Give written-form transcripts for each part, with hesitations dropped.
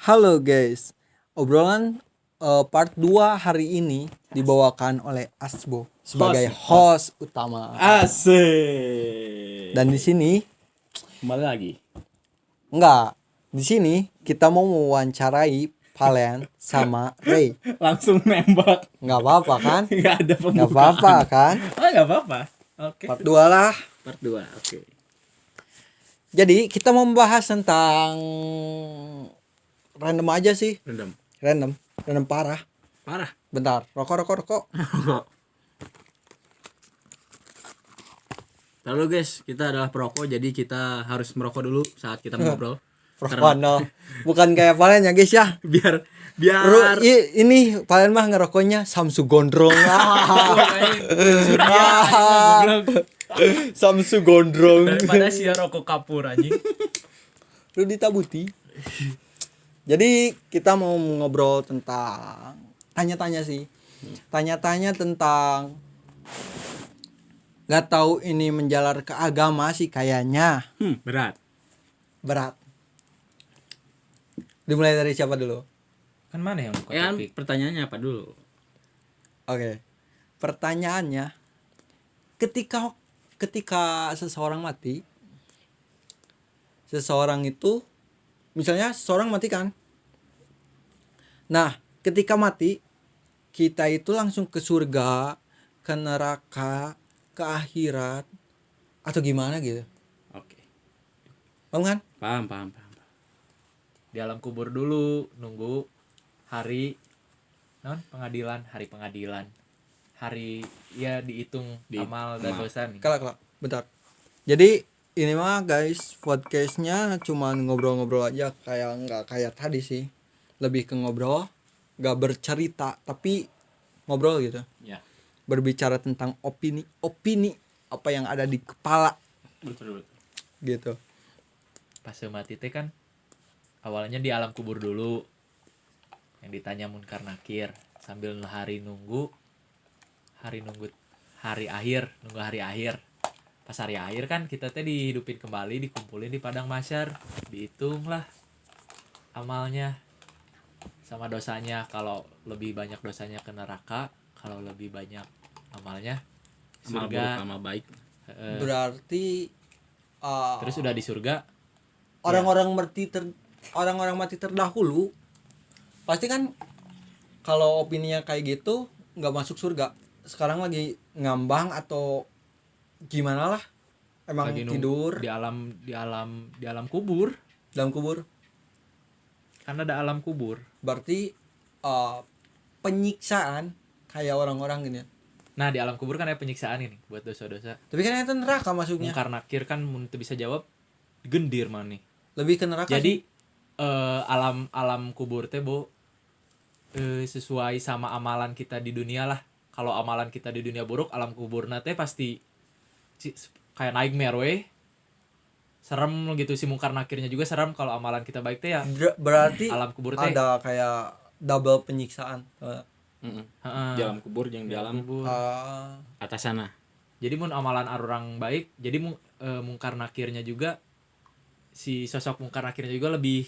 Halo guys, obrolan part 2 hari ini dibawakan oleh Asbo sebagai host utama. Asik. Dan di sini Kembali lagi. di sini kita mau mewawancarai Valen sama Ray. Langsung nembak. Nggak apa-apa kan? Nggak ada pembukaan. Nggak apa-apa kan? Nggak apa-apa. Oke. Part 2 lah. Part 2. Oke. Jadi kita mau membahas tentang random aja sih. Random parah. Bentar, rokok. Lalu guys, kita adalah perokok, jadi kita harus merokok dulu saat kita ngobrol. Rokok no. Bukan kayak Valen ya guys ya. biar Ini Valen mah ngerokoknya Samsu Gondrong. Samsu Gondrong. Daripada si rokok kapur anjing. Lu ditabuti. Jadi kita mau ngobrol tentang tanya-tanya sih. Tanya-tanya tentang nggak tahu ini menjalar ke agama sih kayaknya. Berat. Dimulai dari siapa dulu? Kan mana yang buka Kan topik? pertanyaannya apa dulu? Oke. Pertanyaannya, ketika seseorang mati, seseorang itu misalnya seseorang mati kan. Nah, ketika mati kita itu langsung ke surga, ke neraka, ke akhirat atau gimana gitu. Oke. Paham kan? Paham. Di alam kubur dulu nunggu hari hari pengadilan. Hari ya dihitung amal dan dosa nih. Kelak. Bentar. Jadi ini mah guys, podcastnya cuman ngobrol-ngobrol aja, kayak nggak kayak tadi sih. Lebih ke ngobrol, nggak bercerita tapi ngobrol gitu. Ya. Berbicara tentang opini apa yang ada di kepala Betul. gitu. Pas mati teh kan awalnya di alam kubur dulu. Yang ditanya munkar nakir sambil nunggu hari akhir. Pas hari akhir kan kita teh dihidupin kembali, dikumpulin di padang mahsyar, dihitung lah amalnya sama dosanya. Kalau lebih banyak dosanya ke neraka, kalau lebih banyak amalnya surga. Amal baik. Berarti Terus udah di surga orang-orang mati terdahulu pasti kan kalau opininya kayak gitu nggak masuk surga. Sekarang lagi ngambang atau gimana lah, emang lagi tidur di alam kubur. dalam kubur. Kan ada alam kubur. Berarti penyiksaan kayak orang-orang gini. Nah, di alam kubur kan ada penyiksaan ini buat dosa-dosa. Tapi kan itu neraka masuknya. Mungkar nakir kan mun teu bisa jawab gendir mah nih. Lebih ke neraka. Jadi alam kubur teh sesuai sama amalan kita di dunia lah. Kalau amalan kita di dunia buruk, alam kuburna teh pasti kayak nightmare we. Serem gitu, si mungkar nakirnya juga serem. Kalau amalan kita baik teh ya Berarti alam kubur teh ada kayak double penyiksaan. Di alam kubur yang di alam kubur. atas sana. Jadi mun amalan orang baik, jadi mungkar nakirnya juga, si sosok mungkar nakirnya juga lebih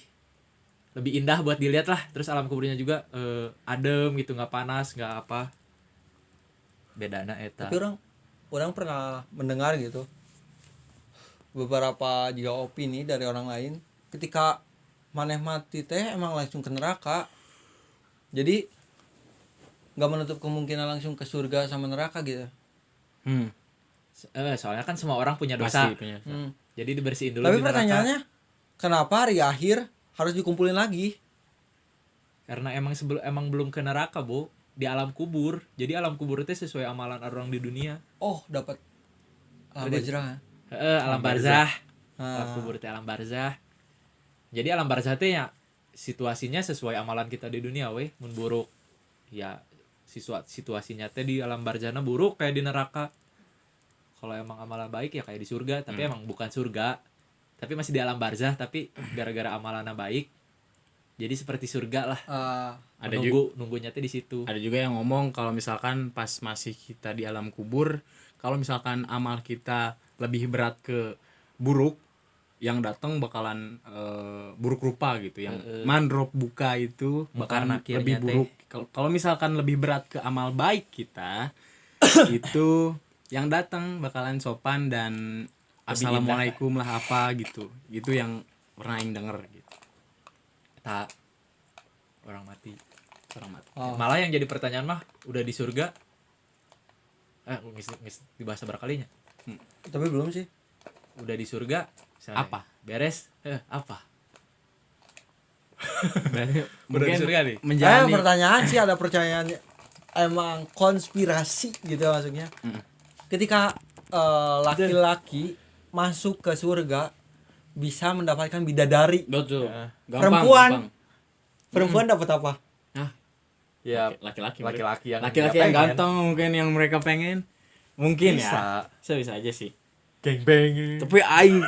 indah buat dilihat lah. Terus alam kuburnya juga adem gitu, nggak panas, nggak apa. Bedana eta. Tapi orang pernah mendengar gitu beberapa juga opini dari orang lain, ketika maneh mati teh emang langsung ke neraka. Jadi nggak menutup kemungkinan langsung ke surga sama neraka gitu. Soalnya kan semua orang punya dosa. Pasti punya. Jadi dibersihin dulu. Tapi di neraka. pertanyaannya, kenapa hari akhir harus dikumpulin lagi? Karena emang belum ke neraka, Bu. Di alam kubur. Jadi alam kubur itu sesuai amalan orang di dunia. Oh, dapat alam barzah. Alam barzah. Ah. Alam kubur itu alam barzah. Jadi alam barzah itu ya situasinya sesuai amalan kita di dunia weh. Mun buruk ya situasinya teh di alam barzahna buruk kayak di neraka. Kalau emang amalan baik ya kayak di surga, tapi emang bukan surga. Tapi masih di alam barzah, tapi gara-gara amalannya baik jadi seperti surga lah. Ada nunggunya teh di situ. Ada juga yang ngomong kalau misalkan pas masih kita di alam kubur, kalau misalkan amal kita lebih berat ke buruk, yang datang bakalan buruk rupa gitu, yang mandrop buka itu bakalan Mungkar nakirnya lebih teh. buruk. Kalau misalkan lebih berat ke amal baik kita itu yang datang bakalan sopan dan assalamualaikum lah apa gitu yang pernah aing denger gitu. Tak orang mati. Oh. Malah yang jadi pertanyaan mah udah di surga. Ngis dibahas berkalinya. Tapi belum sih. Udah di surga. Misalnya, Apa? Beres. Apa? Udah di Mungkin surga nih. menjalani Pertanyaan sih ada pertanyaan emang konspirasi gitu maksudnya. Ketika laki-laki masuk ke surga bisa mendapatkan bidadari, betul. Ya. Perempuan. perempuan dapat apa? Ya Laki-laki yang laki-laki dia yang pengen. ganteng mungkin yang mereka pengen mungkin Bisa. ya bisa aja sih, Geng-beng. tapi aing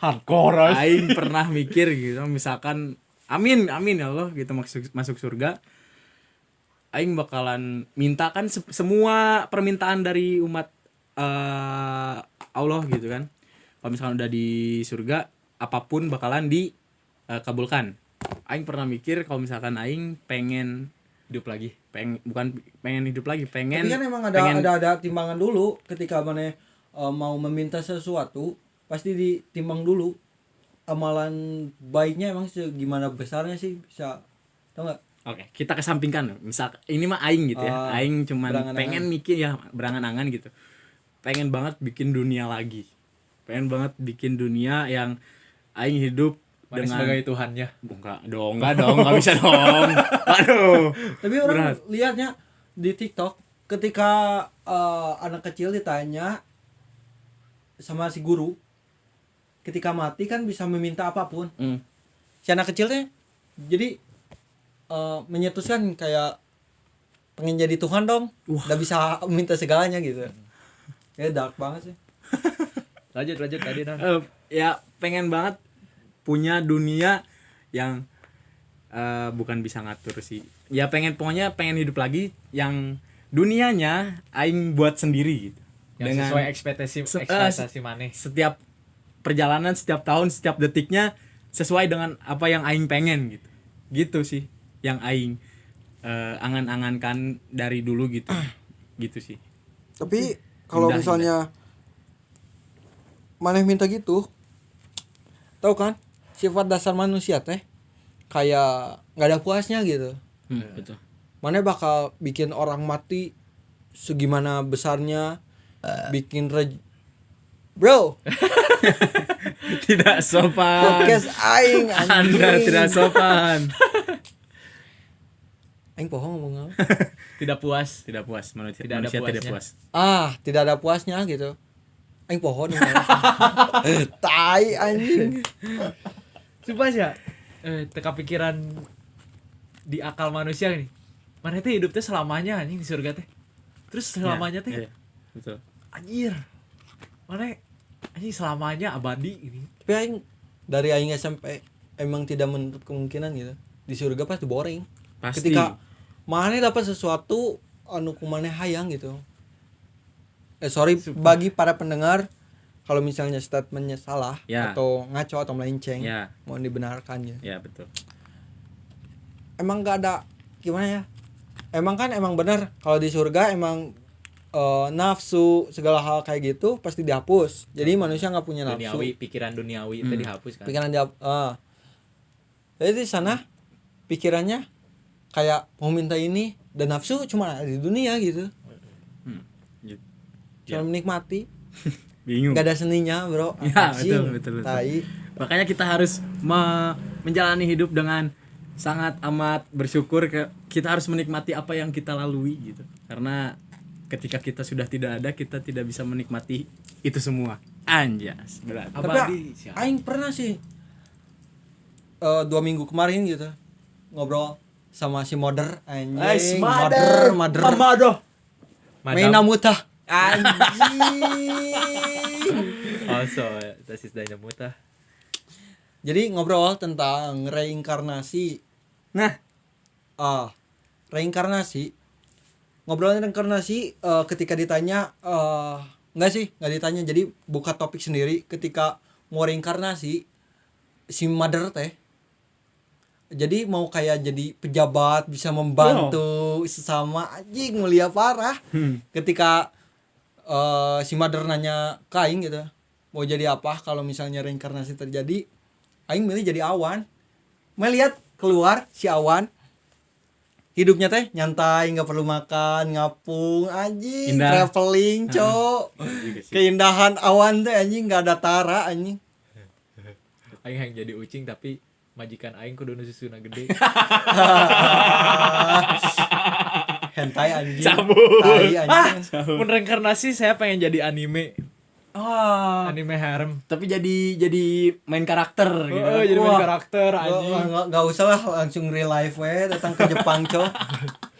Hardcore. aing pernah mikir gitu, misalkan amin ya Allah gitu masuk surga, aing bakalan minta kan semua permintaan dari umat Allah gitu kan. Kalau misalkan udah di surga apapun bakalan dikabulkan. Aing pernah mikir kalau misalkan aing pengen Hidup lagi. bukan pengen hidup lagi, pengen Tapi kan emang pengen- ada timbangan dulu ketika mana mau meminta sesuatu pasti ditimbang dulu amalan baiknya emang segimana besarnya sih bisa tau nggak? Oke, kita kesampingkan. Misal ini mah aing gitu ya. Aing cuman berangan-angan. pengen mikir ya berangan-angan gitu. Pengen banget bikin dunia lagi. Pengen banget bikin dunia yang aing hidup Mana dengan sebagai Tuhannya. enggak dong, enggak bisa dong. Aduh. Tapi orang Berat. lihatnya di TikTok ketika anak kecil ditanya sama si guru ketika mati kan bisa meminta apapun. Si anak kecilnya jadi menyetuskan kayak pengen jadi Tuhan dong. Udah bisa minta segalanya gitu. Ya dark banget sih. Lanjut tadi Nan. Ya pengen banget punya dunia yang bukan bisa ngatur sih. Ya pokoknya pengen hidup lagi yang dunianya aing buat sendiri gitu. Yang sesuai ekspektasi maneh. Setiap perjalanan, setiap tahun, setiap detiknya sesuai dengan apa yang aing pengen gitu. Gitu sih yang aing angan-angankan dari dulu gitu. Gitu sih. Tapi kalau Indah, misalnya maneh minta gitu, tahu kan sifat dasar manusia teh kayak nggak ada puasnya gitu. Betul. Maneh bakal bikin orang mati segimana besarnya, bikin bro Tidak sopan. podcast aing anjing. Anda tidak sopan. Aing pohon ngomong apa? Tidak puas. Tidak puas manusia. Tidak ada Manusia tidak puasnya. puas. Tidak ada puasnya gitu. Aing pohon ngomong apa? Tai anjing. Sumpah sih ya. Teka pikiran di akal manusia nih. Mana teh hidup teh selamanya anjing di surga teh. Terus selamanya teh Iya, betul. anjir. Mana anjing selamanya abadi ini. Tapi aing dari aing SMP emang tidak menutup kemungkinan gitu. Di surga pasti boring. Pasti. Ketika maneh dapat sesuatu anu kumaneh hayang gitu. Sorry bagi para pendengar kalau misalnya statementnya salah Ya. atau ngaco atau melenceng, Ya. mohon dibenarkan ya. Ya, betul. Emang gak ada gimana ya? Emang kan emang benar kalau di surga emang nafsu segala hal kayak gitu pasti dihapus. Jadi manusia nggak punya nafsu. Duniawi, pikiran duniawi itu dihapus kan. Pikiran jadi di sana pikirannya kayak mau minta ini dan nafsu cuma ada di dunia gitu. Gitu. Cuma menikmati. Bingung. Gak ada seninya, bro. Ya, Anjing, betul. tai. Makanya kita harus menjalani hidup dengan sangat amat bersyukur, kita harus menikmati apa yang kita lalui gitu. Karena ketika kita sudah tidak ada, kita tidak bisa menikmati itu semua. Anjas, berat. Tapi Abadi. aing pernah sih 2 minggu kemarin gitu ngobrol sama si Moder anjing. Moder. Maina mutah. Anjing. Also, tesis Dynamutah. Jadi ngobrol tentang reinkarnasi. Nah, Reinkarnasi. Ngobrolin reinkarnasi ketika ditanya Enggak sih, enggak ditanya. Jadi buka topik sendiri ketika mau reinkarnasi si mother teh. Jadi mau kayak jadi pejabat, bisa membantu sesama, anjing mulia parah. Ketika si mother nanya ke aing gitu, mau jadi apa kalau misalnya reinkarnasi terjadi, aing milih jadi awan. Melihat keluar si awan, hidupnya teh nyantai, nggak perlu makan, ngapung, anjing, Indah. traveling, cok. Juga sih. Keindahan awan teh anjing, nggak ada tara anjing. Aing yang jadi ucing tapi majikan aing kudu nu susuna gede. Hentai anjing. Cabut. Tai anjing. Mun reinkarnasi saya pengen jadi anime. Oh, Anime harem. tapi jadi main karakter gitu. Oh, jadi main Wah. karakter anjing. Nggak usah lah, langsung real life we datang ke Jepang, cok.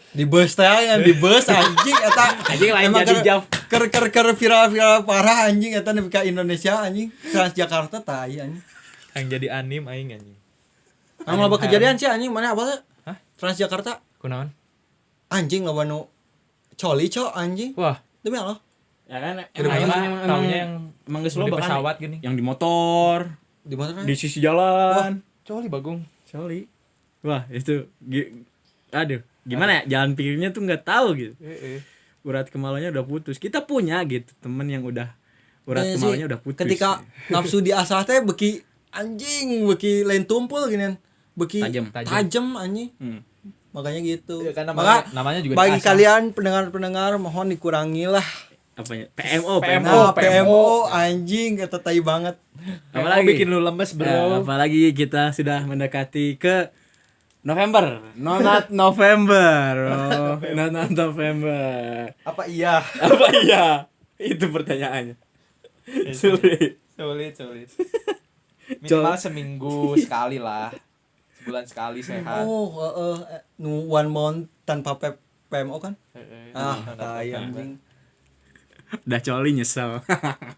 Di bus teh yang di bus anjing eta Anjing lain emang jadi jam. ker viral parah anjing eta nepi ka Indonesia anjing. Transjakarta tai anjing. Yang jadi anim aing anjing. Anu loba kejadian sih anjing mana apa teh? Hah? Transjakarta Kunaon? anjing loba nu coli cok anjing. Wah, Demi Allah. Ya kan Udah emang, mah emang, taunya yang emang geus di loba kan pesawat gini. yang di motor, Di mana? di sisi jalan. Coli bagung. Coli. Wah, itu aduh, gimana ya? Jalan pikirnya tuh nggak tahu gitu. Urat kemaluannya udah putus. Kita punya gitu temen yang udah urat Iya sih. kemaluannya udah putus. Ketika nafsu diasah teh beki anjing, beki lain tumpul ginian. Beki Tajam. tajem anjing. Hmm. Makanya gitu. Ya, kan Maka namanya juga bagi diasah. kalian pendengar-pendengar mohon dikurangi lah. Apanya? PMO, PMO. Nah, PMO anjing kata tai banget. Apalagi bikin lu lemes, Bro. Ya, apalagi kita sudah mendekati ke November. Nonat November. Oh, Nonat November. Apa iya? Apa iya? Itu pertanyaannya. Sulit. Sulit. Minimal seminggu sekali lah. Sebulan sekali sehat. Oh, nu one month tanpa PMO kan? Nonat Tai November. anjing. Udah coli nyesel.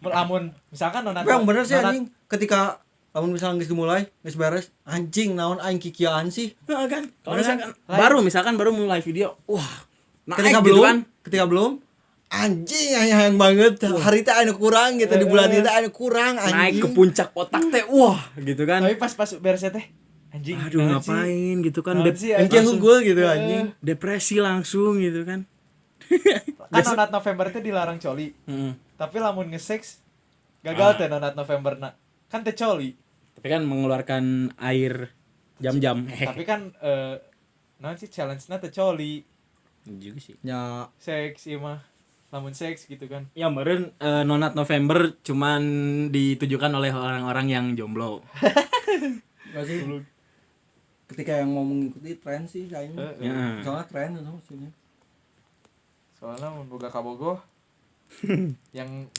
Lamun misalkan nonat. Tapi yang bener sih nonat- anjing ketika lamun misalnya geus dimulai, geus beres, anjing naon aing kikiaan sih. Nah, kan? Kalau Bener misalkan baru mulai video, wah, naik Ketika gitu belum, kan. ketika belum anjing hayang banget. Hari teh anu kurang gitu di bulan itu anu kurang anjing. Naik ke puncak otak teh, wah, gitu kan. Tapi pas beresnya teh anjing. Aduh, naon sih? ngapain gitu kan. Naon sih, Anjing langsung- unggul gitu anjing. Depresi langsung gitu kan. Kan nonat November itu dilarang coli. Heeh. Tapi lamun nge-sex gagal teh nonat November kan teh coli. Tapi kan mengeluarkan air jam-jam. Tapi kan naon sih challenge-na teh coli. Juga sih. Ya, Seks ieu mah. Lamun seks gitu kan. Ya meren Nonat November cuman ditujukan oleh orang-orang yang jomblo. enggak sih. Ketika yang mau mengikuti tren sih kayaknya. Ya. Soalnya tren itu maksudnya. Soalnya mun boga kabogoh yang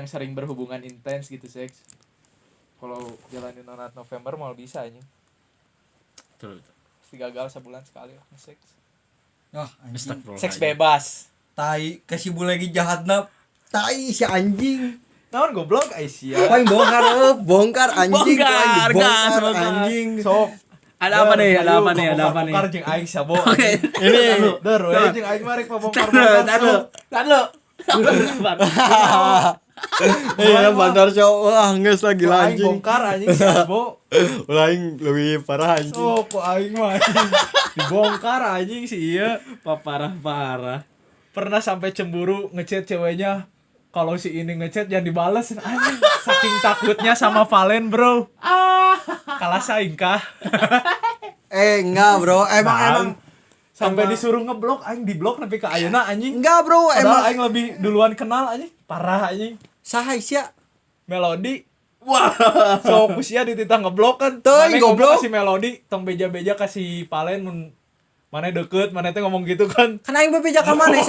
sering berhubungan intens gitu seks. Kalau jalanin nonat November mau bisa aja. Betul. Pasti gagal sebulan sekali lah seks. Wah, anjing. Astagfirullah. Seks bebas. Tai kasih bule lagi jahatna. Tai si anjing. Naon goblok Aisyah. Apa yang bongkar anjing, Bongkar, gas, bongkar bongkar. anjing. Sok. Ada apa nih? Ada apa nih? Ada apa nih? Bongkar jeung aing sabo. Ini Der, we jeung aing mari pabongkar. Taruh. iya bandar cowok. Wah, geus lagi Aing anjing. bongkar anjing sabo. Ulah aing lebih parah anjing. Sok kok aing mah anjing. Dibongkar anjing sih iya. Parah. Pernah sampai cemburu ngechat ceweknya. Kalau si ini ngechat jangan dibales anjing. Saking takutnya sama Valen, Bro. Kalah saing kah? Enggak, Bro. Emang Sampai disuruh ngeblok aing diblok nepi ka ayeuna anjing. enggak, Bro. Padahal Emang aing lebih duluan kenal anjing. Parah anjing. saha sia? Melodi. Wah, so kusia dititah ngeblok kan. Teuing, Mane ngomong goblok. kasih Melodi, tong beja-beja kasih Valen mun mana deket, mana teh ngomong gitu kan. Kan aing bebeja ka maneh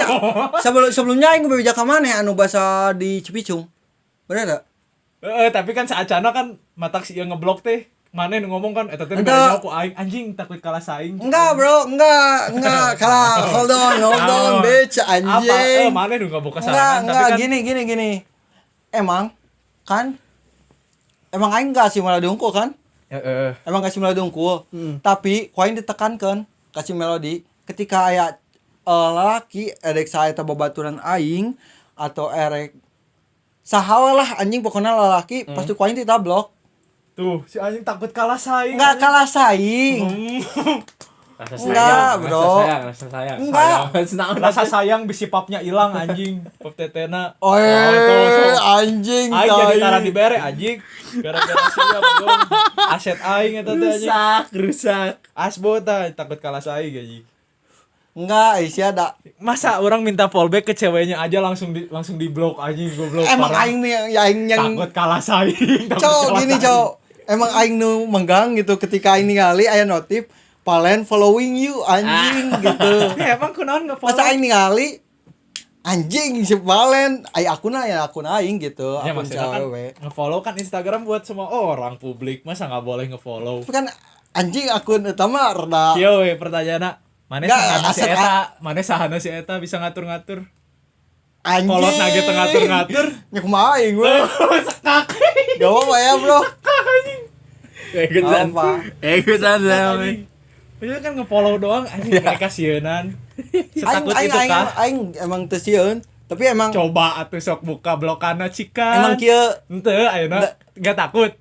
sebelumnya aing bebeja ka maneh anu bahasa di Cipicung. Bener enggak? Tapi kan saacana kan matak si ieu ngeblok teh. Mana nu ngomong kan eta teh Ente. beda aku aing anjing takut kalah saing. Enggak, Bro. Enggak. Kalah. Hold on, bitch anjing. Apa? Mana nu enggak buka Enggak, sarangan tapi kan gini. Emang aing gak kasih melodi unggul kan? Emang kasih melodi unggul. Tapi ku aing ditekankan kasih melodi ketika aya lelaki erek saya eta babaturan aing atau erek saha lah anjing pokoknya lalaki pasti ku aing ditablok. Tuh, si anjing takut kalah saing. Enggak kalah saing. Rasa Enggak, bro. Rasa sayang. Enggak. Rasa sayang bisi papnya hilang anjing. Pap tetena. Oh, tuh. anjing. Aing jadi tai. tara dibere anjing. Gara-gara sia bogong. Aset aing eta teh anjing. Rusak. Asbo tah takut kalah saing anjing. Enggak, isi ada. Masa orang minta fallback ke ceweknya aja langsung di blok anjing goblok. Emang parah. aing nih aing yang takut kalah saing. cowok gini cowok. Emang aing nu menggang gitu ketika aing ningali aya notif Palen following you anjing gitu. Ya, emang kunaon nge-follow? Masa aing ningali anjing si Palen ay akun aing gitu. Ya Akun maksudnya kan cewek. nge-follow kan Instagram buat semua orang publik. Masa nggak boleh nge-follow? Tapi kan anjing akun eta mah rada Kieu we pertanyaanna. Mana Nggak, sahana si asal- eta? Mana sahana si eta bisa ngatur-ngatur? anjing. Kolot nage teu ngatur-ngatur. Nya kumaha aing we. Sekak. Gak apa ya, Bro. Ikutan. Apa? Ikutan Anjing. Maksudnya kan nge-follow doang anjing mereka sieun. Setakut itu kah? Aing emang teu sieun, tapi emang Coba atuh sok buka blokana cikan. emang kieu Henteu ayeuna enggak takut.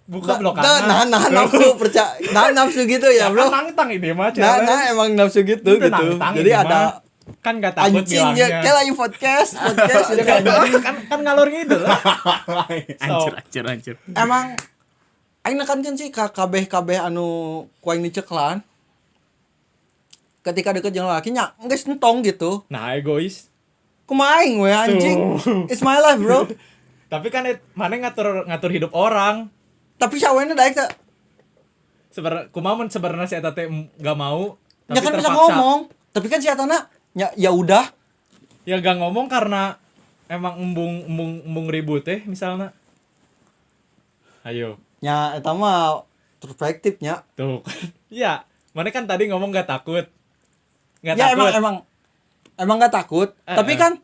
Buka blokana. nah nafsu percaya nafsu gitu ya, Bro. Nangtang ini mah Nah emang nafsu gitu Itu gitu. nantang Jadi ini ada mah. Kan enggak takut anjing ya, bilangnya. kayak lagi podcast ya, kan, kan. kan ngalor ngidul lah. Hancur. Emang aing nekankeun sih ka kabeh anu ku aing diceklan. Ketika deket jeung lalaki nya geus entong gitu. Nah, egois. Kumaha aing we anjing. It's my life, Bro. Tapi kan mana ngatur hidup orang. Tapi sawena daek teh. Kumaha mun sebenarnya si eta teh enggak mau, tapi Ya kan bisa terpaksa. ngomong. Tapi kan si atana ya udah. Ya enggak ngomong karena emang embung ribut teh misalnya. Ayo. Ya eta mah perspektifnya. Tuh. Ya, mana kan tadi ngomong enggak takut. Enggak Ya takut. emang gak takut. Tapi kan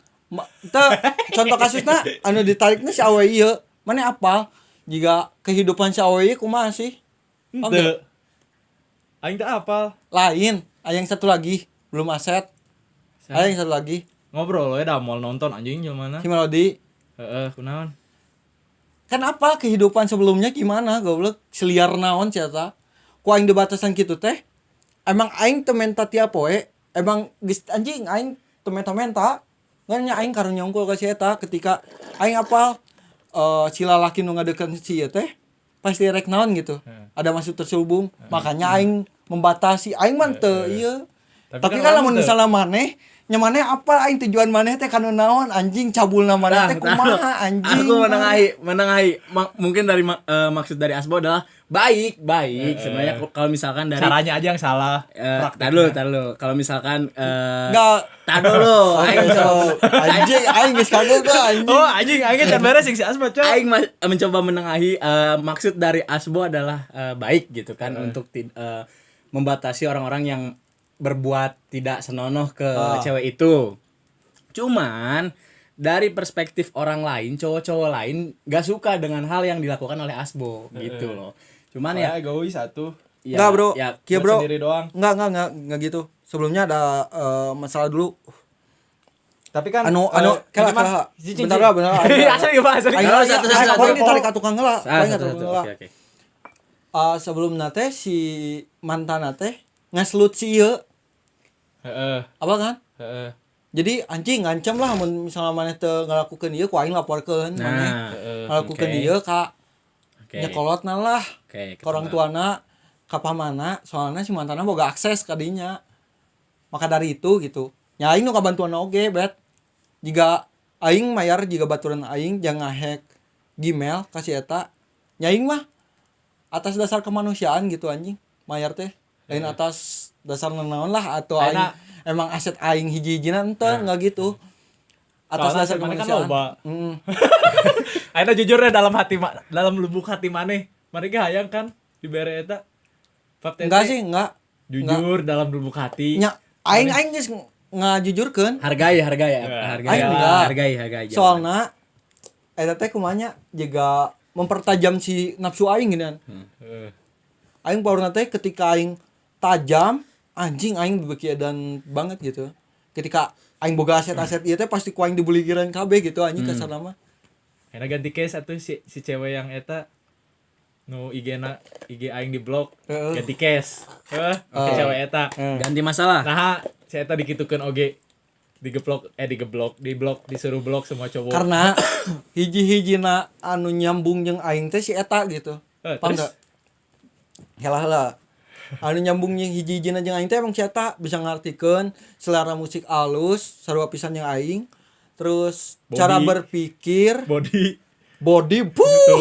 contoh kasusnya anu ditariknya si awe ieu. Mana apal? Jika kehidupan si awe ieu kumaha sih? Henteu. Aing teh apal. Lain, aya yang satu lagi, belum aset. Aya yang satu lagi, Ngobrol we da moal nonton anjing jelema. si Melody. Heeh, kunaon? Kan apa kehidupan sebelumnya gimana goblok? Seliar naon si eta? Ku aing di batasan kitu teh. Emang aing teu menta tiap poe. Emang geus anjing aing teu menta. Ngan nya aing karunya unggul ka si eta ketika aing apal si lalaki nu ngadekeun si ieu teh pasti rek naon gitu. Ada maksud terselubung. Makanya aing membatasi aing mah teu ieu. Tapi kan lamun misalnya maneh nya maneh apa aing tujuan maneh teh kana naon anjing cabulna maneh teh kumaha anjing. Aku menengahi mungkin dari maksud dari Asbo adalah baik. Sebenarnya kalau misalkan dari Caranya aja yang salah. tar dulu. Kalau misalkan Enggak. tar dulu. Aing geus kagok ka anjing. Oh, anjing can beres sing si Asma, Cok. Aing mencoba menengahi maksud dari Asbo adalah baik gitu kan untuk membatasi orang-orang yang berbuat tidak senonoh ke cewek itu. Cuman dari perspektif orang lain, cowok-cowok lain gak suka dengan hal yang dilakukan oleh Asbo gitu loh. Cuman ya egois satu. Enggak, Bro. Ya, Kieu, Bro. Sendiri doang. Enggak gitu. Sebelumnya ada masalah dulu. Tapi kan Kela. Bentar. Asli bahasa. Aing satu. aing ditarik ka tukang heula. Aing satu. tukang heula. Oke. Sebelumna teh si mantanna teh ngaslut si ieu. Heeh. Apa kan? Heeh. Jadi anjing ngancam lah mun misalnya maneh teu ngalakukeun ieu ku aing laporkeun maneh. Nah, Ngalakukeun oke. ieu ka Oke. nyekolotna lah. Oke, Ke orang tuana ka pamana soalna si mantanna boga akses ka dinya. Maka dari itu gitu. Nya aing nu kabantuan oge bet. Jika aing mayar jiga baturan aing jangan hack Gmail kasih eta. Nya aing mah atas dasar kemanusiaan gitu anjing. Mayar teh lain atas dasar naon lah atau aing emang aset aing hiji-hijinan teu enggak gitu. Atas dasar kemanusiaan. Aina jujur ya dalam lubuk hati maneh. Mereka hayang kan dibere eta. Enggak sih, enggak. Jujur dalam lubuk hati. Nya aing geus ngajujurkeun. Hargai. Aing enggak. Hargai. Soalna eta teh kumanya juga mempertajam si nafsu aing geunan. Aing paurna teh ketika aing tajam anjing aing beuki edan banget gitu. Ketika aing boga aset-aset ieu teh pasti ku aing dibuligiran kabeh gitu anjing kasarna mah. Ayeuna ganti case atuh si cewek yang eta nu IG aing di blok ganti case. Ke cewek eta. Ganti masalah. Nah, si eta dikitukeun oge. Di blok disuruh blok semua cowok. Karena hiji-hijina anu nyambung jeung aing teh si eta gitu. Paham Terus? enggak? Helah. Anu nyambung jeung hiji-hijina jeung aing teh emang si eta bisa ngartikeun selera musik alus sarua pisan jeung aing. Terus Body. cara berpikir, Body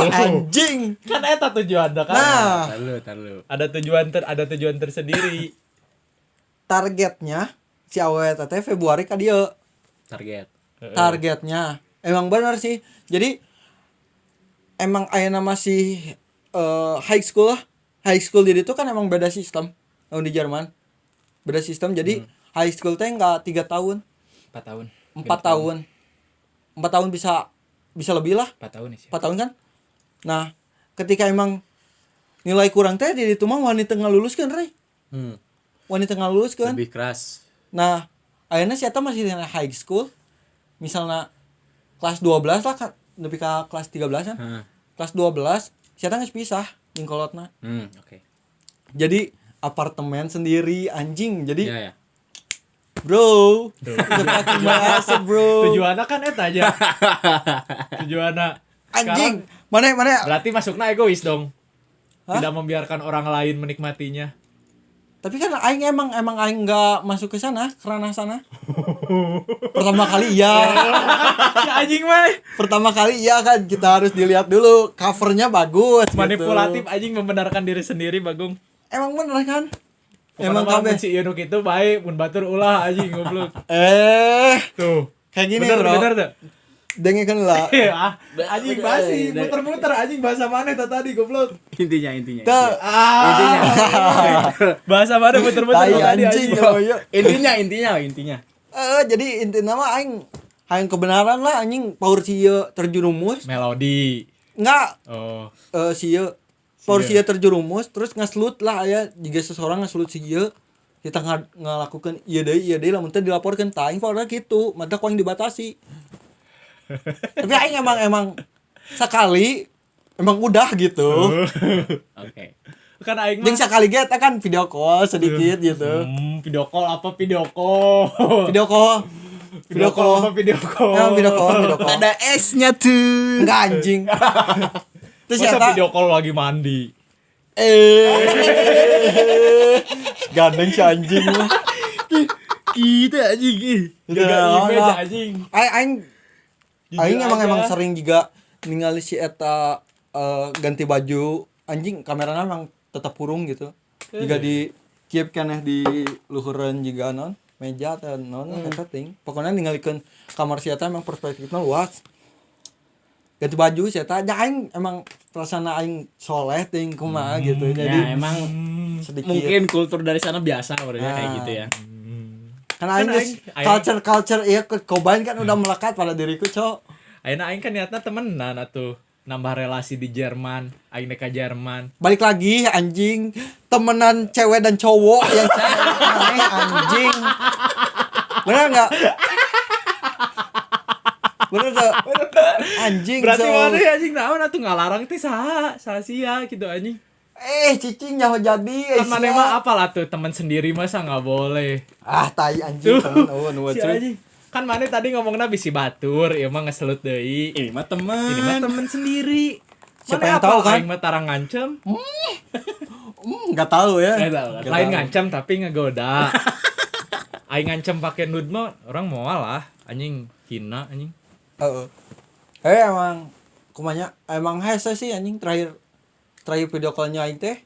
anjing. kan eta tujuanna kan. Nah, Tarlu. Ada tujuan tersendiri. targetnya si awewe teh Februari ka dieu. Targetnya emang benar sih. Jadi emang ayeuna masih high school lah. High school di itu kan emang beda sistem. Di Jerman. Beda sistem. Jadi high school teh enggak 3 tahun, 4 tahun. 4 tahun. 4 tahun bisa lebih lah. 4 tahun sih. 4 tahun kan? Nah, ketika emang nilai kurang teh di itu mah wanita ngaluluskeun rey. Wanita ngaluluskeun. Lebih keras. Nah, akhirnya si eta masih di high school. Misalnya kelas 12 lah kan, lebih ke kelas 13 kan. Kelas 12, si eta geus pisah jeung kolotna. Oke. Jadi apartemen sendiri anjing. Jadi Ya. bro, itu bahasa bro. Tujuannya kan eta aja. Tujuannya Anjing. Mana berarti masuknya egois dong. Hah? Tidak membiarkan orang lain menikmatinya. tapi kan aing emang aing enggak masuk ke sana, ke ranah sana. Pertama kali iya. Si anjing mah Pertama kali iya kan kita harus dilihat dulu covernya bagus manipulatif gitu. anjing membenarkan diri sendiri Bagong. Emang bener kan? Emang kabeh si ieu nu kitu bae mun batur ulah anjing goblok. Tuh. Kayak gini Bener bro. bener tuh. Dengekeun lah. Anjing basi muter-muter anjing bahasa mana tadi goblok. Intinya. Tuh. Bahasa mana muter-muter Tai tadi anjing. Intinya. Jadi intinya mah aing kebenaran lah anjing power sieu terjerumus. Melodi. Enggak Oh. sieu power sieu terjerumus terus ngaslut lah aya jika seseorang ngaslut sieu kita ngalakukeun ieu deui lamun teh dilaporkeun tah aing power kitu mata ku aing dibatasi. Tapi aing emang sekali emang udah gitu. Oke. Kan aing Jeung mah sekali ge eta kan video call sedikit gitu. video call apa video call? Video call. Video call apa video call? Emang video call. Ada S-nya tuh. Enggak anjing. Terus Masa eta video call lagi mandi? gandeng si anjing lu. Kita anjing. Jaga image anjing. Aing Jujur emang aja. sering juga ningali si eta ganti baju anjing kamerana emang tetap kurung gitu. Jika di keep keneh di luhureun juga non meja atau non eta ting. Pokoknya ningalikeun kamar si eta emang perspektifna luas. Ganti baju si eta aing emang rasana aing soleh ting kumaha gitu. Ya Jadi emang sedikit mungkin kultur dari sana biasa orangnya kayak gitu ya. karena aing Kan geus aing- culture iya kobain kan udah melekat pada diriku, Cok. Ayeuna aing kan niatna temenan atuh. Nambah relasi di Jerman, aing ka Jerman. Balik lagi anjing temenan cewek dan cowok yang aneh anjing. Bener nggak? Bener tuh anjing. Berarti so. mana anjing naon atuh ngalarang teh saha sia gitu anjing. Cicing nyaho jadi. Kan mana mah apalah tuh teman sendiri masa nggak boleh. Tai anjing temen Si anjing. Kan mana tadi ngomongna bisi batur, ya mah ngeselut deui. Ini mah Ini mah teman. temen sendiri. Siapa Mana yang apa tahu kan? Aing mah tarang ngancem. Nggak tahu ya. Lain ngancem tapi ngegoda. Aing ngancem pakai nude mah orang moal lah. Anjing hina anjing. Emang kumanya emang hese sih anjing terakhir video call-nya aing teh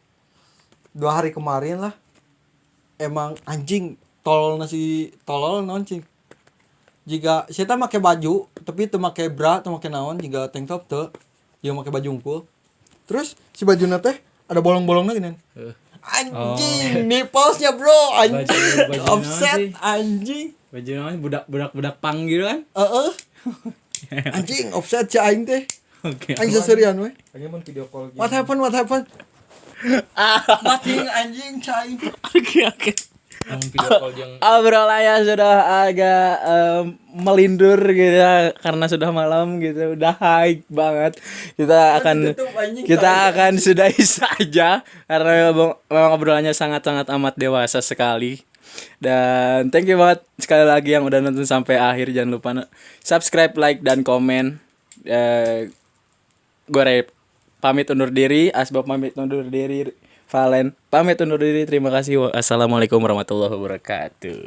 2 hari kemarin lah. Emang anjing tolol naon cing. Jika saya make baju tapi teu make bra, teu make naon, jika tank top teu. Dia make baju unggul. Terus si bajuna teh ada bolong-bolongna gini. Anjing, nipplesnya bro, anjing. Baju Offset naon sih? anjing. Baju namanya budak pang gitu kan? Anjing offset si aing teh. Oke. Aing seserian we. Aing mun video call What happened? Matiin anjing cai. Oke. video call yang Obrolannya sudah agak melindur gitu ya, karena sudah malam gitu, udah high banget. Kita akan sudahi saja karena memang obrolannya sangat-sangat amat dewasa sekali. Dan thank you banget sekali lagi yang udah nonton sampai akhir. Jangan lupa subscribe, like, dan komen. Gue pamit undur diri, Asbab pamit undur diri, Valen pamit undur diri. Terima kasih. Assalamualaikum warahmatullahi wabarakatuh.